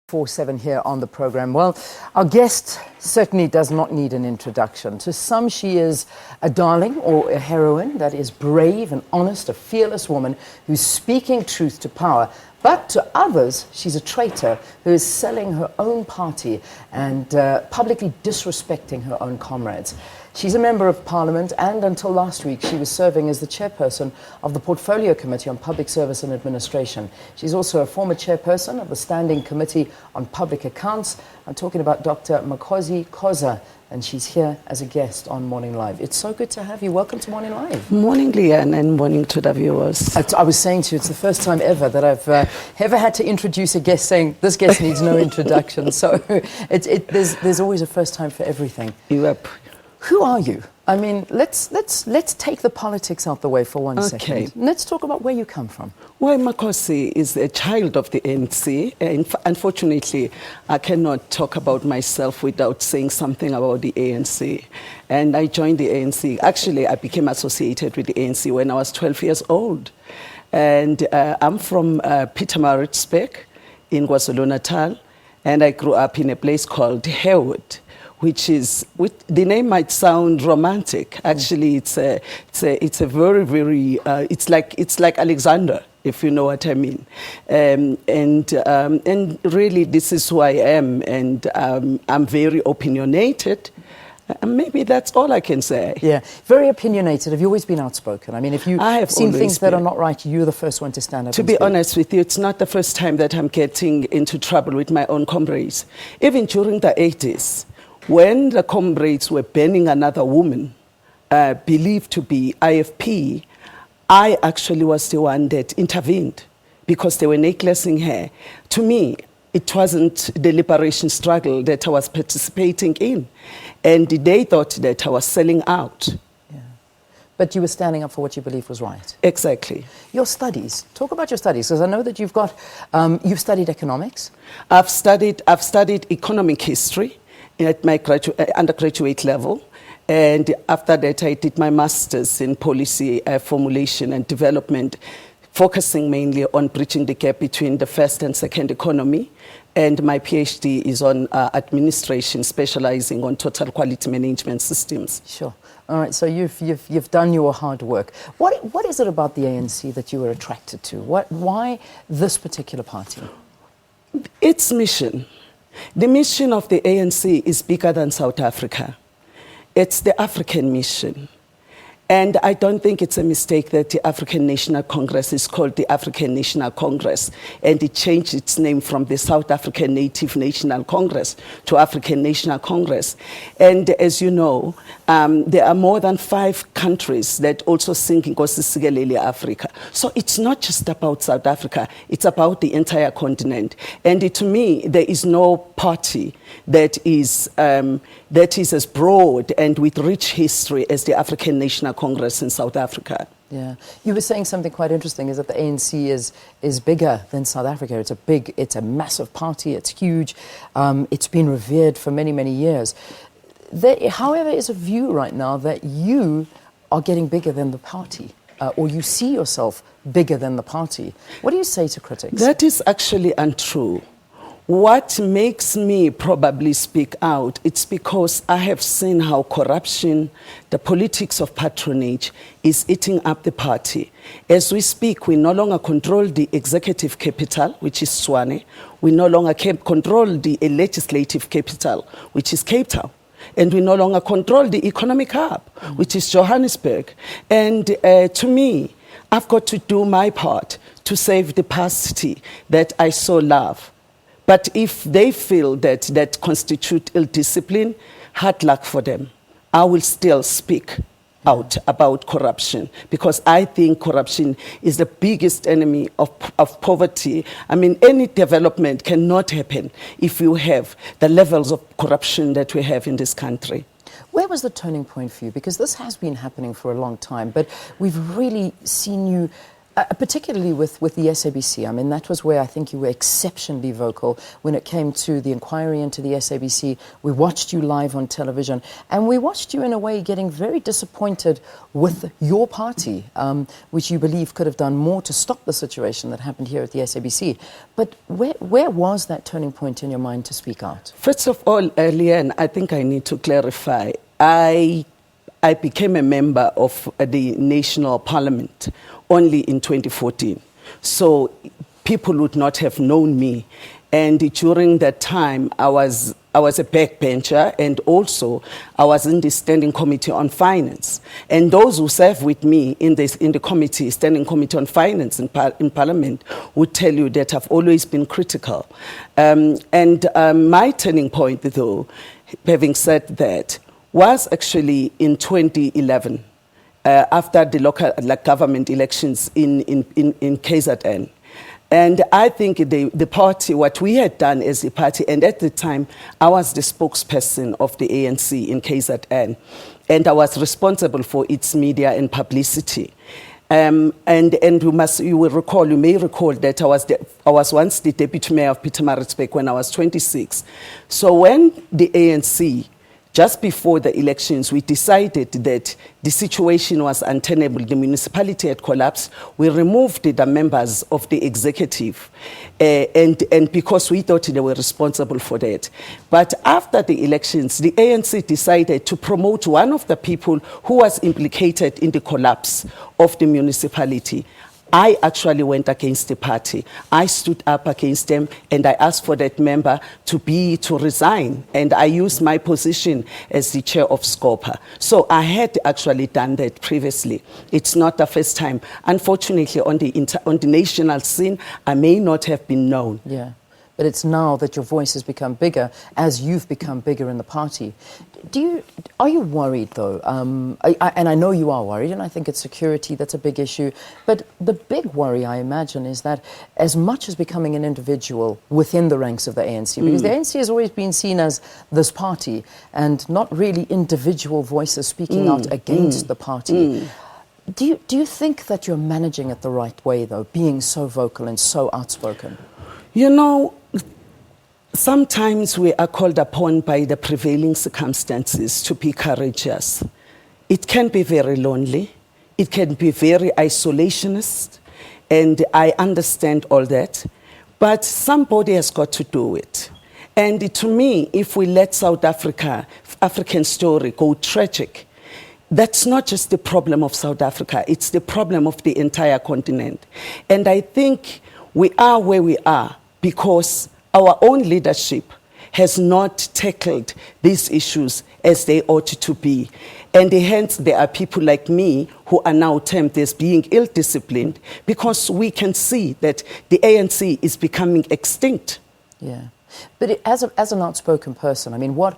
4/7 here on the program. Well, our guest certainly does not need an introduction. To some, she is a darling or a heroine that is brave and honest, a fearless woman who's speaking truth to power. But to others, she's a traitor who is selling her own party and publicly disrespecting her own comrades. She's a member of Parliament, and until last week, she was serving as the chairperson of the Portfolio Committee on Public Service and Administration. She's also a former chairperson of the Standing Committee on Public Accounts. I'm talking about Dr Makhosi Khoza, and she's here as a guest on Morning Live. It's so good to have you. Welcome to Morning Live. Morning, Leanne, and morning to the viewers. I was saying to you, it's the first time ever that I've ever had to introduce a guest saying, this guest needs no introduction. So there's always a first time for everything. Yep. Who are you? I mean, let's take the politics out the way for one second. Let's talk about where you come from. Well, Makhosi is a child of the ANC, and unfortunately, I cannot talk about myself without saying something about the ANC. And I joined the ANC. Actually, I became associated with the ANC when I was 12 years old. And I'm from Pietermaritzburg in KwaZulu-Natal, and I grew up in a place called Herwood, which is, the name might sound romantic. Actually, it's a very, very, it's like Alexander, if you know what I mean. And really, this is who I am, and I'm very opinionated. Maybe that's all I can say. Yeah, very opinionated. Have you always been outspoken? I mean, if you've seen things that are not right, you're the first one to stand up. To be honest with you, it's not the first time that I'm getting into trouble with my own comrades. Even during the 80s, when the comrades were banning another woman, believed to be IFP, I actually was the one that intervened because they were necklacing her. To me, it wasn't the liberation struggle that I was participating in. And they thought that I was selling out. Yeah. But you were standing up for what you believed was right. Exactly. Your studies. Talk about your studies, because I know that you've studied economics. I've studied economic history at my undergraduate level, and after that I did my master's in policy formulation and development, focusing mainly on bridging the gap between the first and second economy, and my PhD is on administration, specializing on total quality management systems. Sure. All right, so you've done your hard work. What is it about the ANC that you were attracted to? Why this particular party? Its mission. The mission of the ANC is bigger than South Africa. It's the African mission. And I don't think it's a mistake that the African National Congress is called the African National Congress, and it changed its name from the South African Native National Congress to African National Congress. And as you know, there are more than 5 countries that also sing Nkosi Sikelel' Africa. So it's not just about South Africa, it's about the entire continent. And to me, there is no party that is as broad and with rich history as the African National Congress in South Africa. Yeah, you were saying something quite interesting, is that the ANC is bigger than South Africa. It's a massive party. It's huge. It's been revered for many, many years. There, however, is a view right now that you are getting bigger than the party, or you see yourself bigger than the party. What do you say to critics? That is actually untrue. What makes me probably speak out, it's because I have seen how corruption, the politics of patronage, is eating up the party. As we speak, we no longer control the executive capital, which is Tshwane. We no longer control the legislative capital, which is Cape Town. And we no longer control the economic hub, which is Johannesburg. And to me, I've got to do my part to save the capacity that I so love. But if they feel that constitute ill discipline, hard luck for them. I will still speak out about corruption, because I think corruption is the biggest enemy of poverty. I mean, any development cannot happen if you have the levels of corruption that we have in this country. Where was the turning point for you? Because this has been happening for a long time, but we've really seen you particularly with the SABC. I mean, that was where I think you were exceptionally vocal when it came to the inquiry into the SABC. We watched you live on television, and we watched you in a way getting very disappointed with your party, which you believe could have done more to stop the situation that happened here at the SABC. But where was that turning point in your mind to speak out? First of all, Leanne, I think I need to clarify. I became a member of the National Parliament only in 2014. So people would not have known me. And during that time, I was a backbencher, and also I was in the Standing Committee on Finance. And those who serve with me in the committee, Standing Committee on Finance in Parliament, would tell you that I've always been critical. My turning point, though, having said that, was actually in 2011, after the local government elections in KZN. And I think the party, what we had done as a party, and at the time, I was the spokesperson of the ANC in KZN, and I was responsible for its media and publicity. You may recall that I was once the deputy mayor of Pietermaritzburg when I was 26. So when the ANC, just before the elections, we decided that the situation was untenable. The municipality had collapsed. We removed the members of the executive, and because we thought they were responsible for that. But after the elections, the ANC decided to promote one of the people who was implicated in the collapse of the municipality. I actually went against the party. I stood up against them, and I asked for that member to resign. And I used my position as the chair of SCOPA. So I had actually done that previously. It's not the first time. Unfortunately, on the national scene, I may not have been known. Yeah. But it's now that your voice has become bigger as you've become bigger in the party. Are you worried, though? And I know you are worried, and I think it's security that's a big issue. But the big worry, I imagine, is that as much as becoming an individual within the ranks of the ANC, because the ANC has always been seen as this party and not really individual voices speaking out against the party. Do you think that you're managing it the right way, though, being so vocal and so outspoken? You know, sometimes we are called upon by the prevailing circumstances to be courageous. It can be very lonely. It can be very isolationist. And I understand all that. But somebody has got to do it. And to me, if we let South African story go tragic, that's not just the problem of South Africa. It's the problem of the entire continent. And I think we are where we are because our own leadership has not tackled these issues as they ought to be. And hence there are people like me who are now termed as being ill-disciplined because we can see that the ANC is becoming extinct. Yeah. But as an outspoken person, I mean, what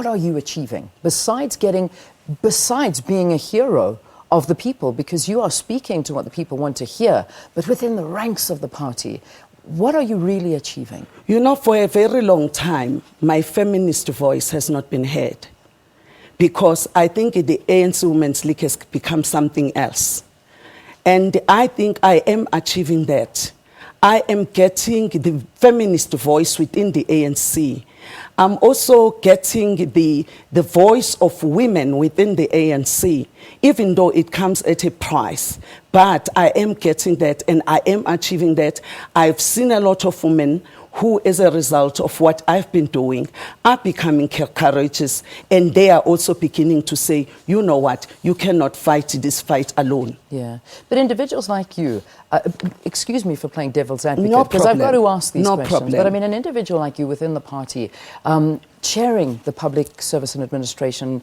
are you achieving besides being a hero of the people, because you are speaking to what the people want to hear, but within the ranks of the party? What are you really achieving? You know, for a very long time, my feminist voice has not been heard because I think the ANC Women's League has become something else. And I think I am achieving that. I am getting the feminist voice within the ANC. I'm also getting the voice of women within the ANC, even though it comes at a price. But I am getting that, and I am achieving that. I've seen a lot of women who, as a result of what I've been doing, are becoming courageous, and they are also beginning to say, you know what, you cannot fight this fight alone. Yeah, but individuals like you, excuse me for playing devil's advocate, no because I've got to ask these questions, problem. But I mean, an individual like you within the party, chairing the Public Service and Administration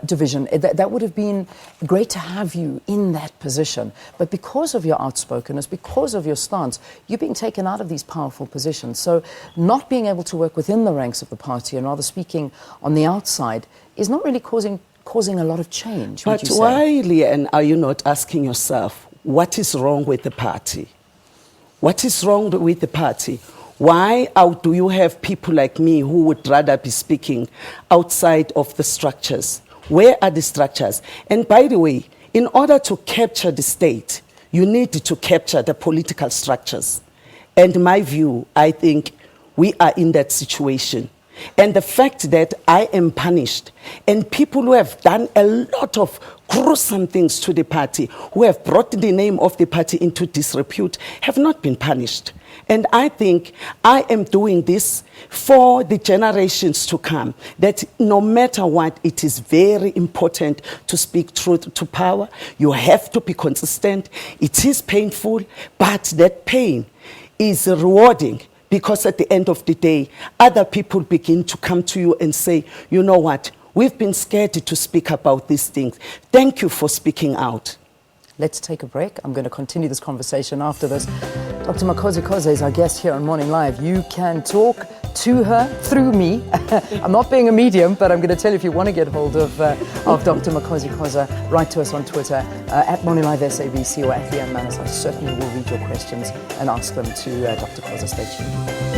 division, that would have been great to have you in that position. But because of your outspokenness, because of your stance, you're being taken out of these powerful positions. So not being able to work within the ranks of the party and rather speaking on the outside is not really causing a lot of change, would you say? But why, Leanne, are you not asking yourself, what is wrong with the party? What is wrong with the party? Why do you have people like me who would rather be speaking outside of the structures? Where are the structures? And by the way, in order to capture the state, You need to capture the political structures. And my view, I think we are in that situation. And the fact that I am punished, and people who have done a lot of gruesome things to the party, who have brought the name of the party into disrepute, have not been punished. And I think I am doing this for the generations to come, that no matter what, it is very important to speak truth to power. You have to be consistent. It is painful, but that pain is rewarding, because at the end of the day, other people begin to come to you and say, you know what, we've been scared to speak about these things. Thank you for speaking out. Let's take a break. I'm going to continue this conversation after this. Dr. Makhosi Khoza is our guest here on Morning Live. You can talk to her through me. I'm not being a medium, but I'm going to tell you, if you want to get hold of Dr. Makhosi Khoza, write to us on Twitter at Morning Live SABC or at Leanne Manis. I certainly will read your questions and ask them to Dr. Khoza. Stay tuned.